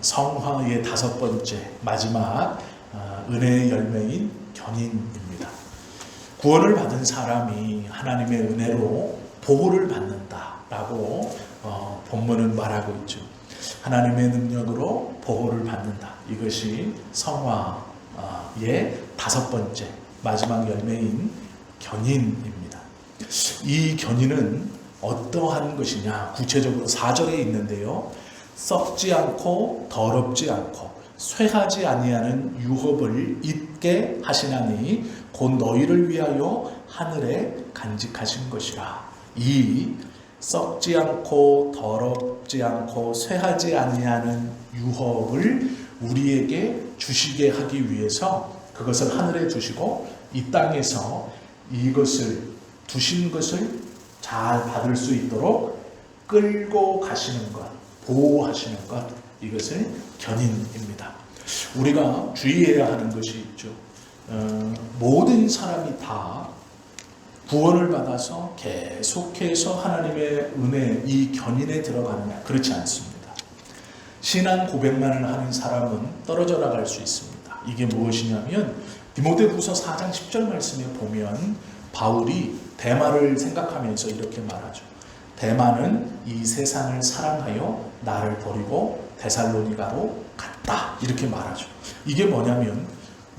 성화의 5번째 마지막 은혜의 열매인 견인입니다. 구원을 받은 사람이 하나님의 은혜로 보호를 받는다라고 본문은 말하고 있죠. 하나님의 능력으로 보호를 받는다. 이것이 성화의 5번째 마지막 열매인 견인입니다. 이 견인은 어떠한 것이냐? 구체적으로 4절에 있는데요. 썩지 않고 더럽지 않고 쇠하지 아니하는 유업을 잊게 하시나니 곧 너희를 위하여 하늘에 간직하신 것이라. 이 썩지 않고 더럽지 않고 쇠하지 아니하는 유업을 우리에게 주시게 하기 위해서 그것을 하늘에 두시고 이 땅에서 이것을 두신 것을 잘 받을 수 있도록 끌고 가시는 것, 보호하시는 것, 이것을 견인입니다. 우리가 주의해야 하는 것이 있죠. 모든 사람이 다 구원을 받아서 계속해서 하나님의 은혜, 이 견인에 들어가느냐? 그렇지 않습니다. 신앙 고백만을 하는 사람은 떨어져 나갈 수 있습니다. 이게 무엇이냐면 디모데후서 4장 10절 말씀에 보면 바울이 데마를 생각하면서 이렇게 말하죠. 데마는 이 세상을 사랑하여 나를 버리고 데살로니가로 갔다. 이렇게 말하죠. 이게 뭐냐면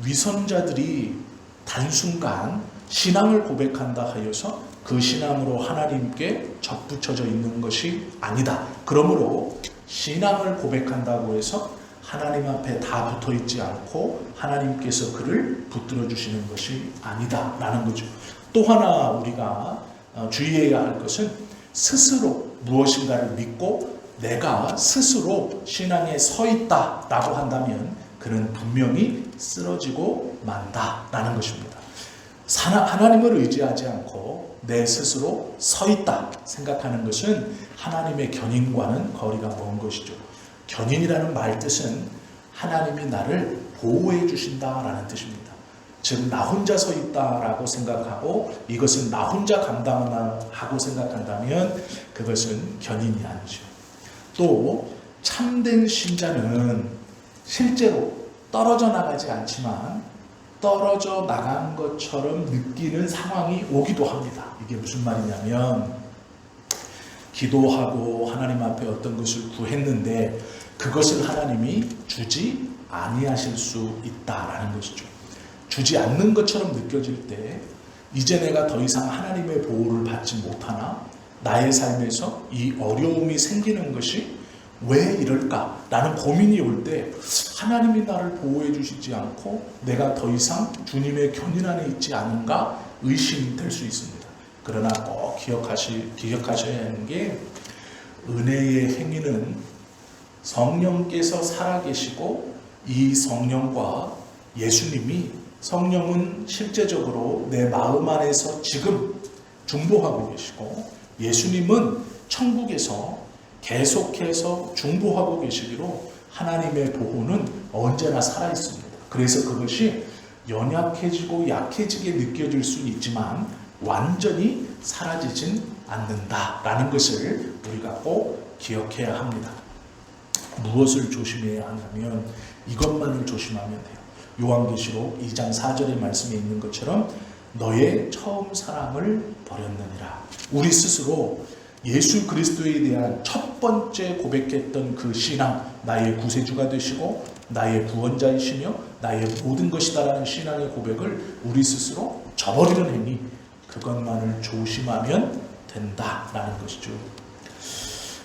위선자들이 단순간 신앙을 고백한다 하여서 그 신앙으로 하나님께 접붙여져 있는 것이 아니다. 그러므로 신앙을 고백한다고 해서 하나님 앞에 다 붙어 있지 않고 하나님께서 그를 붙들어 주시는 것이 아니다 라는 거죠. 또 하나 우리가 주의해야 할 것은 스스로 무엇인가를 믿고 내가 스스로 신앙에 서 있다라고 한다면 그는 분명히 쓰러지고 만다라는 것입니다. 하나님을 의지하지 않고 내 스스로 서 있다 생각하는 것은 하나님의 견인과는 거리가 먼 것이죠. 견인이라는 말 뜻은 하나님이 나를 보호해 주신다라는 뜻입니다. 즉 나 혼자 서 있다라고 생각하고 이것은 나 혼자 감당하고 생각한다면 그것은 견인이 아니죠. 또 참된 신자는 실제로 떨어져 나가지 않지만 떨어져 나간 것처럼 느끼는 상황이 오기도 합니다. 이게 무슨 말이냐면 기도하고 하나님 앞에 어떤 것을 구했는데 그것을 하나님이 주지 아니하실 수 있다라는 것이죠. 주지 않는 것처럼 느껴질 때 이제 내가 더 이상 하나님의 보호를 받지 못하나 나의 삶에서 이 어려움이 생기는 것이 왜 이럴까라는 고민이 올 때 하나님이 나를 보호해 주시지 않고 내가 더 이상 주님의 견인 안에 있지 않은가 의심이 될 수 있습니다. 그러나 꼭 기억하셔야 하는 게 은혜의 행위는 성령께서 살아계시고 이 성령과 예수님이 성령은 실제적으로 내 마음 안에서 지금 중보하고 계시고 예수님은 천국에서 계속해서 중보하고 계시기로 하나님의 보호는 언제나 살아있습니다. 그래서 그것이 연약해지고 약해지게 느껴질 수는 있지만 완전히 사라지진 않는다라는 것을 우리가 꼭 기억해야 합니다. 무엇을 조심해야 하냐면 이것만을 조심하면 돼요. 요한계시록 2장 4절의 말씀에 있는 것처럼 너의 처음 사랑을 버렸느니라. 우리 스스로 예수 그리스도에 대한 첫 번째 고백했던 그 신앙, 나의 구세주가 되시고 나의 구원자이시며 나의 모든 것이다라는 신앙의 고백을 우리 스스로 저버리는 행위, 그것만을 조심하면 된다라는 것이죠.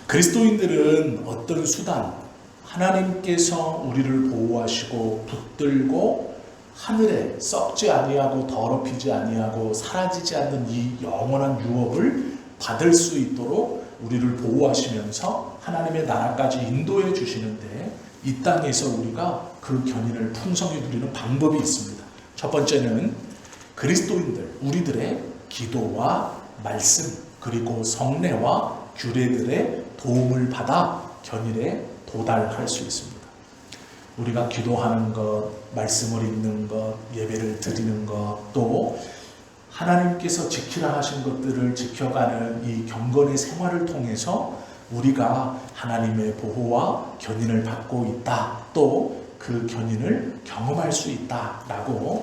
그리스도인들은 어떤 수단, 하나님께서 우리를 보호하시고 붙들고 하늘에 썩지 아니하고 더럽히지 아니하고 사라지지 않는 이 영원한 유업을 받을 수 있도록 우리를 보호하시면서 하나님의 나라까지 인도해 주시는데 이 땅에서 우리가 그 견인을 풍성히 누리는 방법이 있습니다. 첫 번째는 그리스도인들, 우리들의 기도와 말씀 그리고 성례와 규례들의 도움을 받아 견인에 도달할 수 있습니다. 우리가 기도하는 것, 말씀을 읽는 것, 예배를 드리는 것, 또 하나님께서 지키라 하신 것들을 지켜가는 이 경건의 생활을 통해서 우리가 하나님의 보호와 견인을 받고 있다. 또 그 견인을 경험할 수 있다라고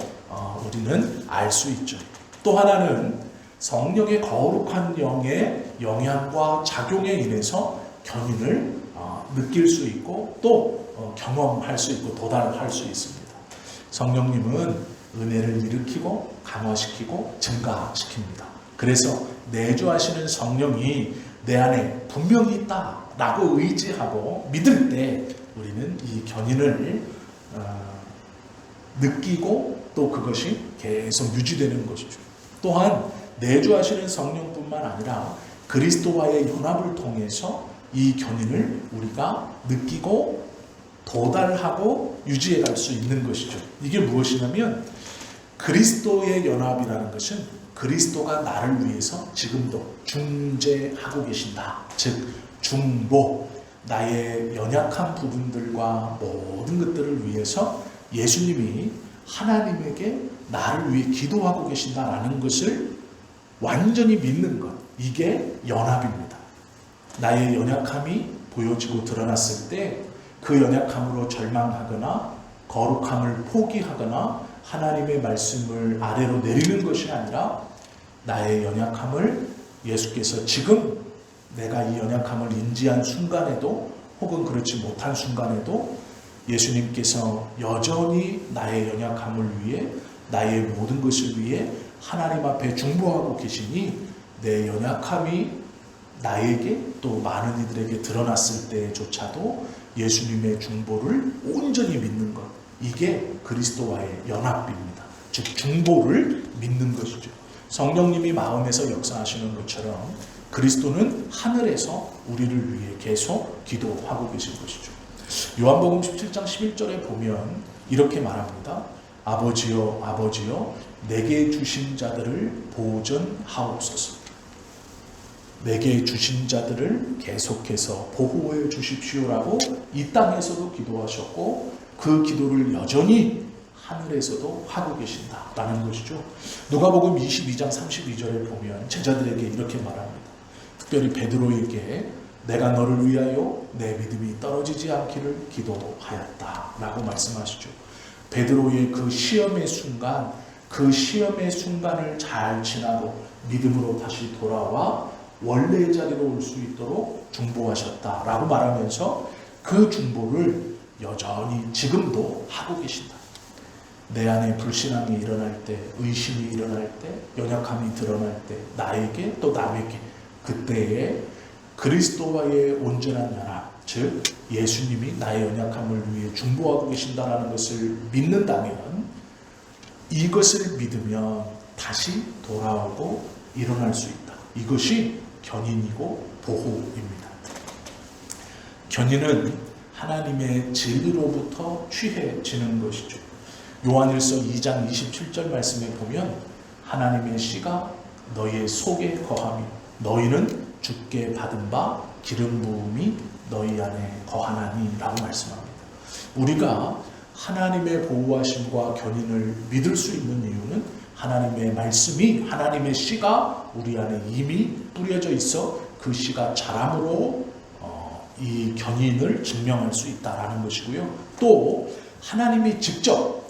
우리는 알 수 있죠. 또 하나는 성령의 거룩한 영의 영향과 작용에 인해서 견인을 느낄 수 있고 또 경험할 수 있고 도달할 수 있습니다. 성령님은 은혜를 일으키고 강화시키고 증가시킵니다. 그래서 내주하시는 성령이 내 안에 분명히 있다라고 의지하고 믿을 때 우리는 이 견인을 느끼고 또 그것이 계속 유지되는 것이죠. 또한 내주하시는 성령뿐만 아니라 그리스도와의 연합을 통해서 이 견인을 우리가 느끼고 도달하고 유지해 갈 수 있는 것이죠. 이게 무엇이냐면 그리스도의 연합이라는 것은 그리스도가 나를 위해서 지금도 중재하고 계신다. 즉 중보, 나의 연약한 부분들과 모든 것들을 위해서 예수님이 하나님에게 나를 위해 기도하고 계신다라는 것을 완전히 믿는 것, 이게 연합입니다. 나의 연약함이 보여지고 드러났을 때 그 연약함으로 절망하거나 거룩함을 포기하거나 하나님의 말씀을 아래로 내리는 것이 아니라 나의 연약함을 예수께서 지금 내가 이 연약함을 인지한 순간에도 혹은 그렇지 못한 순간에도 예수님께서 여전히 나의 연약함을 위해 나의 모든 것을 위해 하나님 앞에 중보하고 계시니 내 연약함이 나에게 또 많은 이들에게 드러났을 때조차도 예수님의 중보를 온전히 믿는 것, 이게 그리스도와의 연합입니다. 즉 중보를 믿는 것이죠. 성령님이 마음에서 역사하시는 것처럼 그리스도는 하늘에서 우리를 위해 계속 기도하고 계신 것이죠. 요한복음 17장 11절에 보면 이렇게 말합니다. 아버지여 아버지여 내게 주신 자들을 보존하옵소서. 내게 주신 자들을 계속해서 보호해 주십시오라고 이 땅에서도 기도하셨고 그 기도를 여전히 하늘에서도 하고 계신다라는 것이죠. 누가복음 22장 32절에 보면 제자들에게 이렇게 말합니다. 특별히 베드로에게 내가 너를 위하여 내 믿음이 떨어지지 않기를 기도하였다라고 말씀하시죠. 베드로의 그 시험의 순간, 그 시험의 순간을 잘 지나고 믿음으로 다시 돌아와 원래의 자리로 올 수 있도록 중보하셨다라고 말하면서 그 중보를 여전히 지금도 하고 계신다. 내 안에 불신앙이 일어날 때, 의심이 일어날 때, 연약함이 드러날 때, 나에게 또 남에게 그때에 그리스도와의 온전한 연합, 즉 예수님이 나의 연약함을 위해 중보하고 계신다는 것을 믿는다면 이것을 믿으면 다시 돌아오고 일어날 수 있다. 이것이 견인이고 보호입니다. 견인은 하나님의 진리로부터 취해지는 것이죠. 요한일서 2장 27절 말씀에 보면 하나님의 씨가 너희의 속에 거하며 너희는 주께 받은 바 기름 부음이 너희 안에 거하나니 라고 말씀합니다. 우리가 하나님의 보호하심과 견인을 믿을 수 있는 이유는 하나님의 말씀이, 하나님의 씨가 우리 안에 이미 뿌려져 있어 그 씨가 자람으로 이 견인을 증명할 수 있다라는 것이고요. 또 하나님이 직접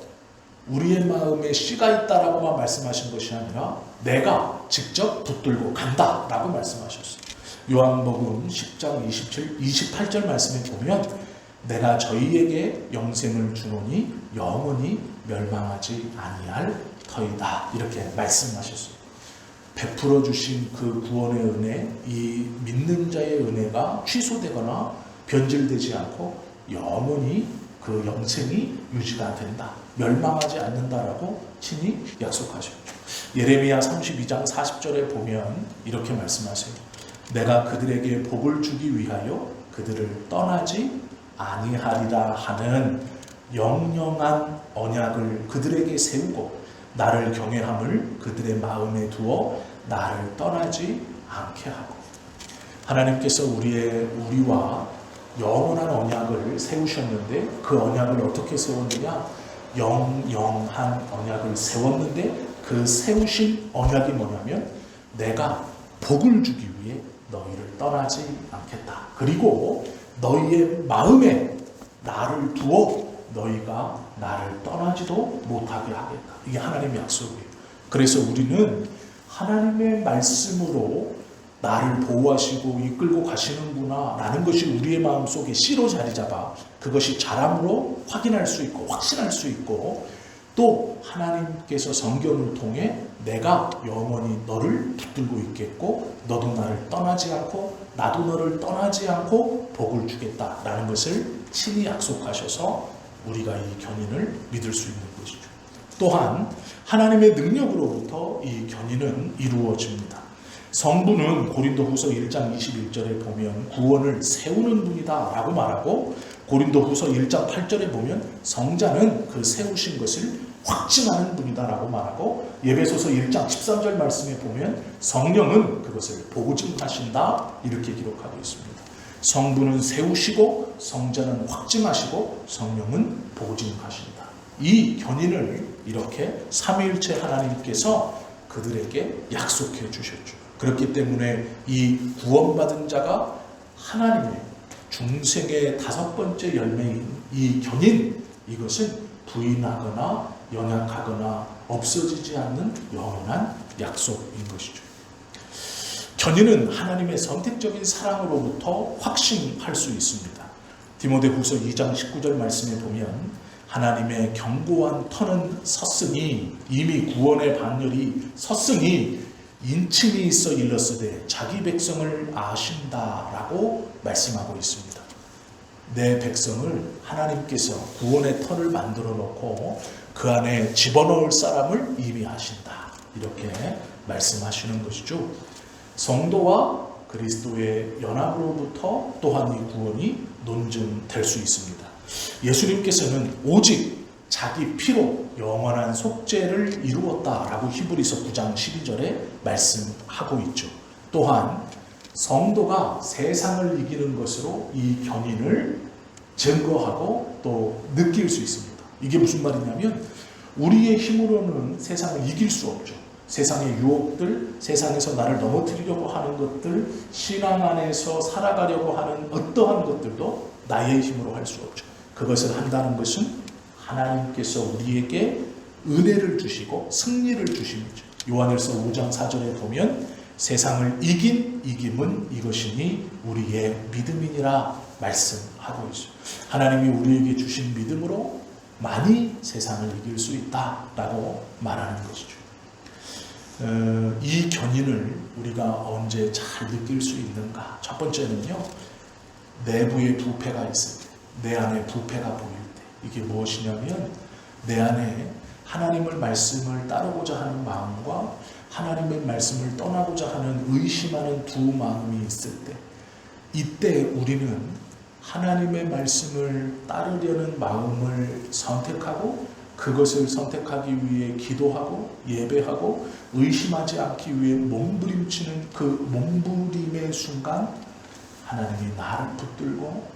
우리의 마음에 씨가 있다라고만 말씀하신 것이 아니라 내가 직접 붙들고 간다라고 말씀하셨어요. 요한복음 10장 28절 말씀에 보면 내가 저희에게 영생을 주노니 영원히 멸망하지 아니할 터이다 이렇게 말씀하셨어요. 베풀어 주신 그 구원의 은혜, 이 믿는 자의 은혜가 취소되거나 변질되지 않고 영원히 그 영생이 유지가 된다. 멸망하지 않는다라고 친히 약속하셨죠. 예레미야 32장 40절에 보면 이렇게 말씀하세요. 내가 그들에게 복을 주기 위하여 그들을 떠나지 아니하리라 하는 영영한 언약을 그들에게 세우고 나를 경외함을 그들의 마음에 두어 나를 떠나지 않게 하고. 하나님께서 우리와 영원한 언약을 세우셨는데 그 언약을 어떻게 세웠느냐? 영영한 언약을 세웠는데 그 세우신 언약이 뭐냐면 내가 복을 주기 위해 너희를 떠나지 않겠다. 그리고 너희의 마음에 나를 두어 너희가 나를 떠나지도 못하게 하겠다. 이게 하나님의 약속이에요. 그래서 우리는 하나님의 말씀으로 나를 보호하시고 이끌고 가시는구나 라는 것이 우리의 마음속에 씨로 자리 잡아 그것이 자람으로 확인할 수 있고 확신할 수 있고, 또 하나님께서 성경을 통해 내가 영원히 너를 붙들고 있겠고 너도 나를 떠나지 않고 나도 너를 떠나지 않고 복을 주겠다라는 것을 친히 약속하셔서 우리가 이 견인을 믿을 수 있는 것이죠. 또한 하나님의 능력으로부터 이 견인은 이루어집니다. 성부는 고린도후서 1장 21절에 보면 구원을 세우는 분이다 라고 말하고, 고린도후서 1장 8절에 보면 성자는 그 세우신 것을 확증하는 분이다 라고 말하고, 에베소서 1장 13절 말씀에 보면 성령은 그것을 보증하신다 이렇게 기록하고 있습니다. 성부는 세우시고 성자는 확증하시고 성령은 보증하신다. 이 견인을 이렇게 삼위일체 하나님께서 그들에게 약속해 주셨죠. 그렇기 때문에 이 구원받은 자가 하나님의 중생의 5번째 열매인 이 견인, 이것은 부인하거나 연약하거나 없어지지 않는 영원한 약속인 것이죠. 견인은 하나님의 선택적인 사랑으로부터 확신할 수 있습니다. 디모데후서 2장 19절 말씀에 보면 하나님의 견고한 터는 섰으니, 이미 구원의 반열이 섰으니 인침이 있어 일렀으되 자기 백성을 아신다라고 말씀하고 있습니다. 내 백성을 하나님께서 구원의 터를 만들어 놓고 그 안에 집어넣을 사람을 이미 아신다, 이렇게 말씀하시는 것이죠. 성도와 그리스도의 연합으로부터 또한 이 구원이 논증될 수 있습니다. 예수님께서는 오직 자기 피로 영원한 속죄를 이루었다라고 히브리서 9장 12절에 말씀하고 있죠. 또한 성도가 세상을 이기는 것으로 이 견인을 증거하고 또 느낄 수 있습니다. 이게 무슨 말이냐면 우리의 힘으로는 세상을 이길 수 없죠. 세상의 유혹들, 세상에서 나를 넘어뜨리려고 하는 것들, 신앙 안에서 살아가려고 하는 어떠한 것들도 나의 힘으로 할 수 없죠. 그것을 한다는 것은 하나님께서 우리에게 은혜를 주시고 승리를 주십니다. 요한일서 5장 4절에 보면 세상을 이긴 이김은 이것이니 우리의 믿음이니라 말씀하고 있어요. 하나님이 우리에게 주신 믿음으로 많이 세상을 이길 수 있다라고 말하는 것이죠. 이 견인을 우리가 언제 잘 느낄 수 있는가? 첫 번째는요, 내부에 부패가 있을 때, 내 안에 부패가 보일 때. 이게 무엇이냐면 내 안에 하나님의 말씀을 따르고자 하는 마음과 하나님의 말씀을 떠나고자 하는 의심하는 두 마음이 있을 때, 이때 우리는 하나님의 말씀을 따르려는 마음을 선택하고 그것을 선택하기 위해 기도하고 예배하고 의심하지 않기 위해 몸부림치는 그 몸부림의 순간 하나님이 나를 붙들고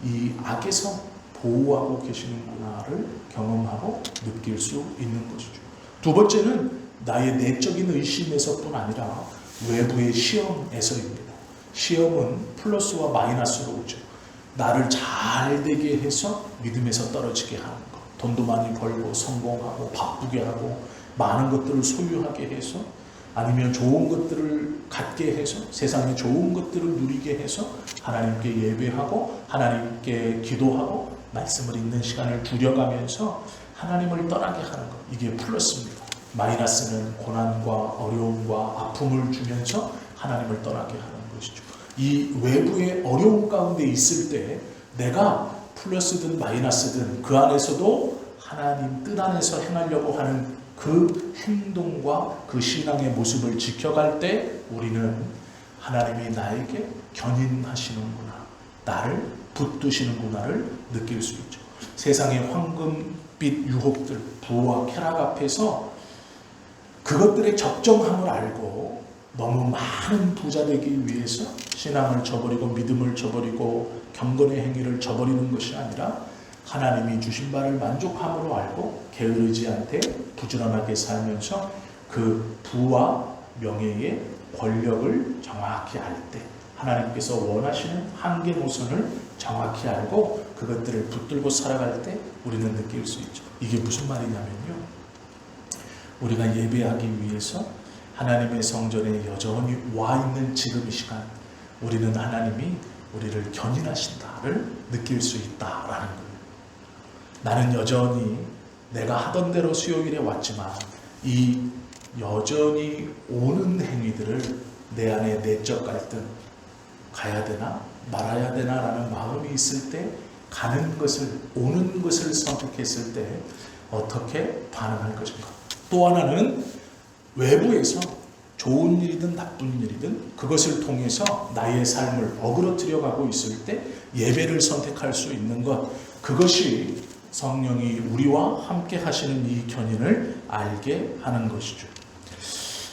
이 악에서 보호하고 계시는구나를 경험하고 느낄 수 있는 것이죠. 두 번째는 나의 내적인 의심에서뿐 아니라 외부의 시험에서입니다. 시험은 플러스와 마이너스로 오죠. 나를 잘 되게 해서 믿음에서 떨어지게 하는 것, 돈도 많이 벌고 성공하고 바쁘게 하고 많은 것들을 소유하게 해서, 아니면 좋은 것들을 갖게 해서 세상의 좋은 것들을 누리게 해서 하나님께 예배하고 하나님께 기도하고 말씀을 읽는 시간을 줄여가면서 하나님을 떠나게 하는 것, 이게 플러스입니다. 마이너스는 고난과 어려움과 아픔을 주면서 하나님을 떠나게 하는 것이죠. 이 외부의 어려움 가운데 있을 때 내가 플러스든 마이너스든 그 안에서도 하나님 뜻 안에서 행하려고 하는 그 행동과 그 신앙의 모습을 지켜갈 때 우리는 하나님이 나에게 견인하시는구나, 나를 붙드시는구나를 느낄 수 있죠. 세상의 황금빛 유혹들, 부와 쾌락 앞에서 그것들의 적정함을 알고 너무 많은 부자 되기 위해서 신앙을 저버리고 믿음을 저버리고 경건의 행위를 저버리는 것이 아니라 하나님이 주신 바를 만족함으로 알고 게으르지 않되 부지런하게 살면서 그 부와 명예의 권력을 정확히 알 때 하나님께서 원하시는 한계 노선을 정확히 알고 그것들을 붙들고 살아갈 때 우리는 느낄 수 있죠. 이게 무슨 말이냐면요, 우리가 예배하기 위해서 하나님의 성전에 여전히 와 있는 지금 이 시간, 우리는 하나님이 우리를 견인하신다를 느낄 수 있다라는 거예요. 나는 여전히 내가 하던 대로 수요일에 왔지만 이 여전히 오는 행위들을 내 안에 내적 갈등, 가야 되나 말아야 되나 라는 마음이 있을 때, 가는 것을, 오는 것을 선택했을 때 어떻게 반응할 것인가. 또 하나는 외부에서 좋은 일이든 나쁜 일이든 그것을 통해서 나의 삶을 어그러뜨려 가고 있을 때 예배를 선택할 수 있는 것, 그것이 성령이 우리와 함께 하시는 이 견인을 알게 하는 것이죠.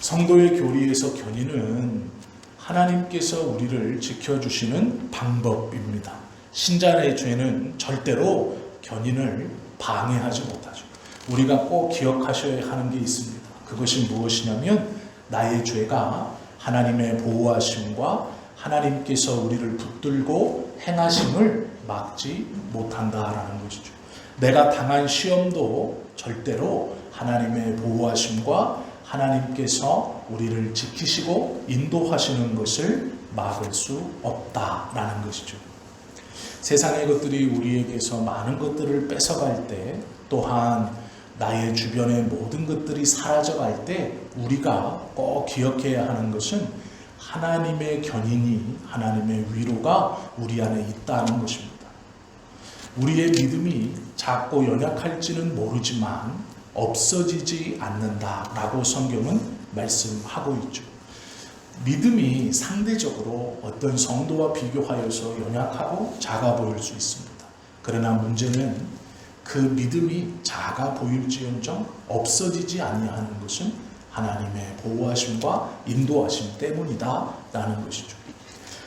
성도의 교리에서 견인은 하나님께서 우리를 지켜주시는 방법입니다. 신자의 죄는 절대로 견인을 방해하지 못하죠. 우리가 꼭 기억하셔야 하는 게 있습니다. 그것이 무엇이냐면 나의 죄가 하나님의 보호하심과 하나님께서 우리를 붙들고 행하심을 막지 못한다라는 것이죠. 내가 당한 시험도 절대로 하나님의 보호하심과 하나님께서 우리를 지키시고 인도하시는 것을 막을 수 없다라는 것이죠. 세상의 것들이 우리에게서 많은 것들을 뺏어갈 때, 또한 나의 주변의 모든 것들이 사라져갈 때 우리가 꼭 기억해야 하는 것은 하나님의 견인이, 하나님의 위로가 우리 안에 있다는 것입니다. 우리의 믿음이 작고 연약할지는 모르지만 없어지지 않는다라고 성경은 말씀하고 있죠. 믿음이 상대적으로 어떤 성도와 비교하여서 연약하고 작아 보일 수 있습니다. 그러나 문제는 그 믿음이 작아 보일지언정 없어지지 아니하는 것은 하나님의 보호하심과 인도하심 때문이다라는 것이죠.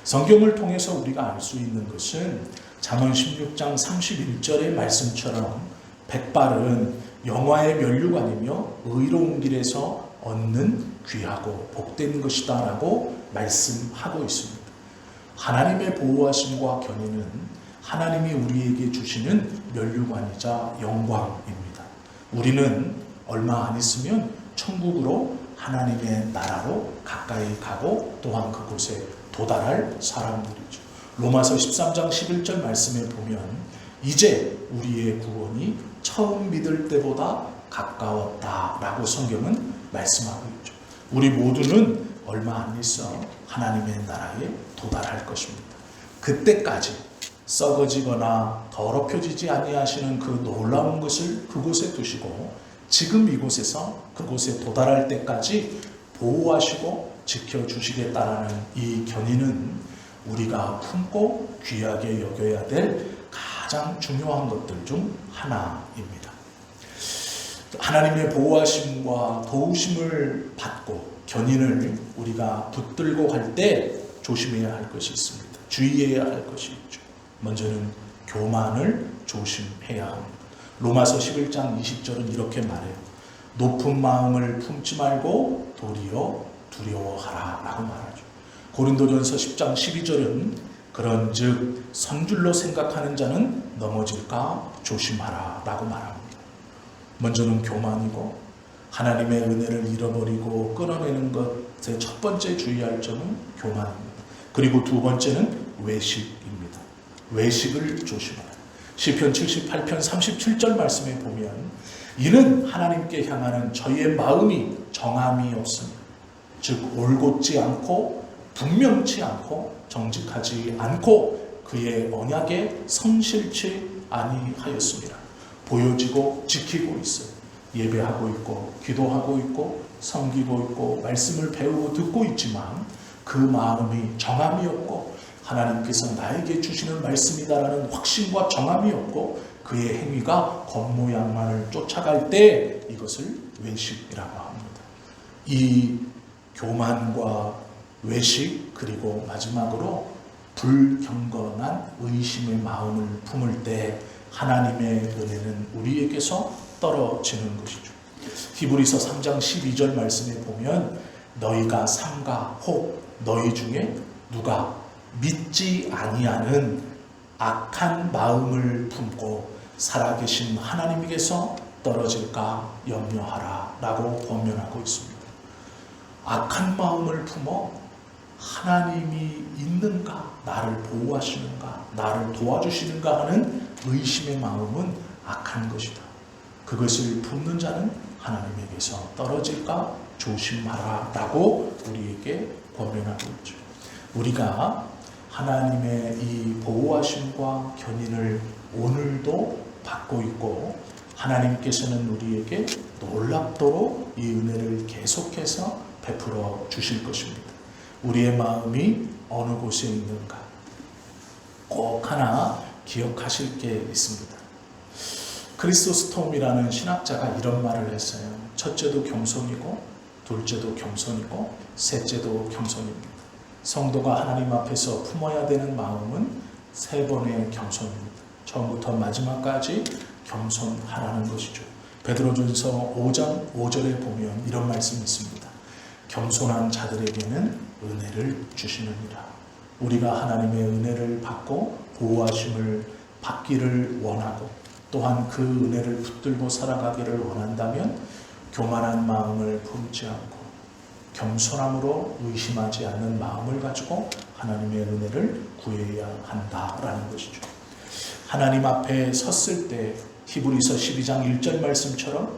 성경을 통해서 우리가 알 수 있는 것은 잠언 16장 31절의 말씀처럼 백발은 영화의 면류관이며 의로운 길에서 얻는 귀하고 복된 것이다 라고 말씀하고 있습니다. 하나님의 보호하심과 견인은 하나님이 우리에게 주시는 면류관이자 영광입니다. 우리는 얼마 안 있으면 천국으로, 하나님의 나라로 가까이 가고 또한 그곳에 도달할 사람들이죠. 로마서 13장 11절 말씀에 보면 이제 우리의 구원이 처음 믿을 때보다 가까웠다라고 성경은 말씀하고 있죠. 우리 모두는 얼마 안 있어 하나님의 나라에 도달할 것입니다. 그때까지 썩어지거나 더럽혀지지 아니하시는 그 놀라운 것을 그곳에 두시고 지금 이곳에서 그곳에 도달할 때까지 보호하시고 지켜주시겠다라는 이 견인은 우리가 품고 귀하게 여겨야 될 가장 중요한 것들 중 하나입니다. 하나님의 보호하심과 도우심을 받고 견인을 우리가 붙들고 갈 때 조심해야 할 것이 있습니다. 주의해야 할 것이 있죠. 먼저는 교만을 조심해야 합니다. 로마서 11장 20절은 이렇게 말해요. 높은 마음을 품지 말고 도리어 두려워하라 라고 말하죠. 고린도전서 10장 12절은 그런즉 선줄로 생각하는 자는 넘어질까 조심하라 라고 말합니다. 먼저는 교만이고 하나님의 은혜를 잃어버리고 끊어내는 것의 첫 번째 주의할 점은 교만입니다. 그리고 두 번째는 외식입니다. 외식을 조심하라. 시편 78편 37절 말씀에 보면 이는 하나님께 향하는 저희의 마음이 정함이 없습니다. 즉 올곧지 않고 분명치 않고 정직하지 않고 그의 언약에 성실치 아니하였습니다. 보여지고 지키고 있어요. 예배하고 있고 기도하고 있고 섬기고 있고 말씀을 배우고 듣고 있지만 그 마음이 정함이 없고 하나님께서 나에게 주시는 말씀이다라는 확신과 정함이 없고 그의 행위가 겉모양만을 쫓아갈 때 이것을 외식이라고 합니다. 이 교만과 외식, 그리고 마지막으로 불경건한 의심의 마음을 품을 때 하나님의 은혜는 우리에게서 떨어지는 것이죠. 히브리서 3장 12절 말씀에 보면 너희가 삼가 혹 너희 중에 누가 믿지 아니하는 악한 마음을 품고 살아계신 하나님께서 떨어질까 염려하라 라고 권면하고 있습니다. 악한 마음을 품어 하나님이 있는가, 나를 보호하시는가, 나를 도와주시는가 하는 의심의 마음은 악한 것이다. 그것을 품는 자는 하나님에게서 떨어질까 조심하라 라고 우리에게 권면하고 있죠. 우리가 하나님의 이 보호하심과 견인을 오늘도 받고 있고, 하나님께서는 우리에게 놀랍도록 이 은혜를 계속해서 베풀어 주실 것입니다. 우리의 마음이 어느 곳에 있는가 꼭 하나 기억하실 게 있습니다. 크리소스톰이라는 신학자가 이런 말을 했어요. 첫째도 겸손이고, 둘째도 겸손이고, 셋째도 겸손입니다. 성도가 하나님 앞에서 품어야 되는 마음은 세 번의 겸손입니다. 처음부터 마지막까지 겸손하라는 것이죠. 베드로전서 5장 5절에 보면 이런 말씀이 있습니다. 겸손한 자들에게는 은혜를 주시느니라. 우리가 하나님의 은혜를 받고 보호하심을 받기를 원하고, 또한 그 은혜를 붙들고 살아가기를 원한다면 교만한 마음을 품지 않고 겸손함으로 의심하지 않는 마음을 가지고 하나님의 은혜를 구해야 한다라는 것이죠. 하나님 앞에 섰을 때 히브리서 12장 1절 말씀처럼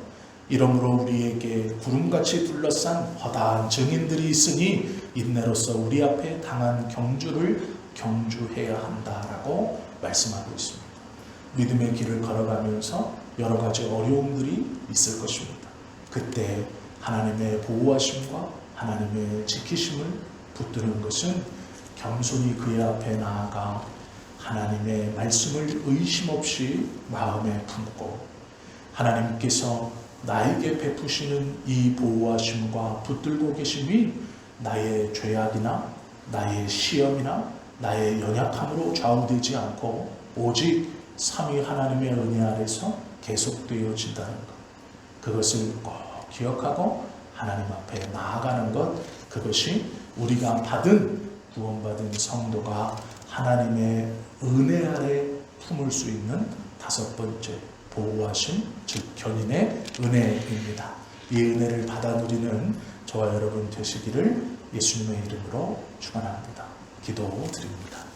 이러므로 우리에게 구름같이 둘러싼 허다한 증인들이 있으니 인내로서 우리 앞에 당한 경주를 경주해야 한다라고 말씀하고 있습니다. 믿음의 길을 걸어가면서 여러 가지 어려움들이 있을 것입니다. 그때 하나님의 보호하심과 하나님의 지키심을 붙드는 것은 겸손히 그의 앞에 나아가 하나님의 말씀을 의심 없이 마음에 품고, 하나님께서 나에게 베푸시는 이 보호하심과 붙들고 계심이 나의 죄악이나 나의 시험이나 나의 연약함으로 좌우되지 않고 오직 삼위 하나님의 은혜 아래서 계속되어진다는 것, 그것을 꼭 기억하고 하나님 앞에 나아가는 것, 그것이 우리가 구원받은 성도가 하나님의 은혜 아래 품을 수 있는 다섯 번째 보호하심, 즉 견인의 은혜입니다. 이 은혜를 받아 누리는 저와 여러분 되시기를 예수님의 이름으로 축원합니다. 기도드립니다.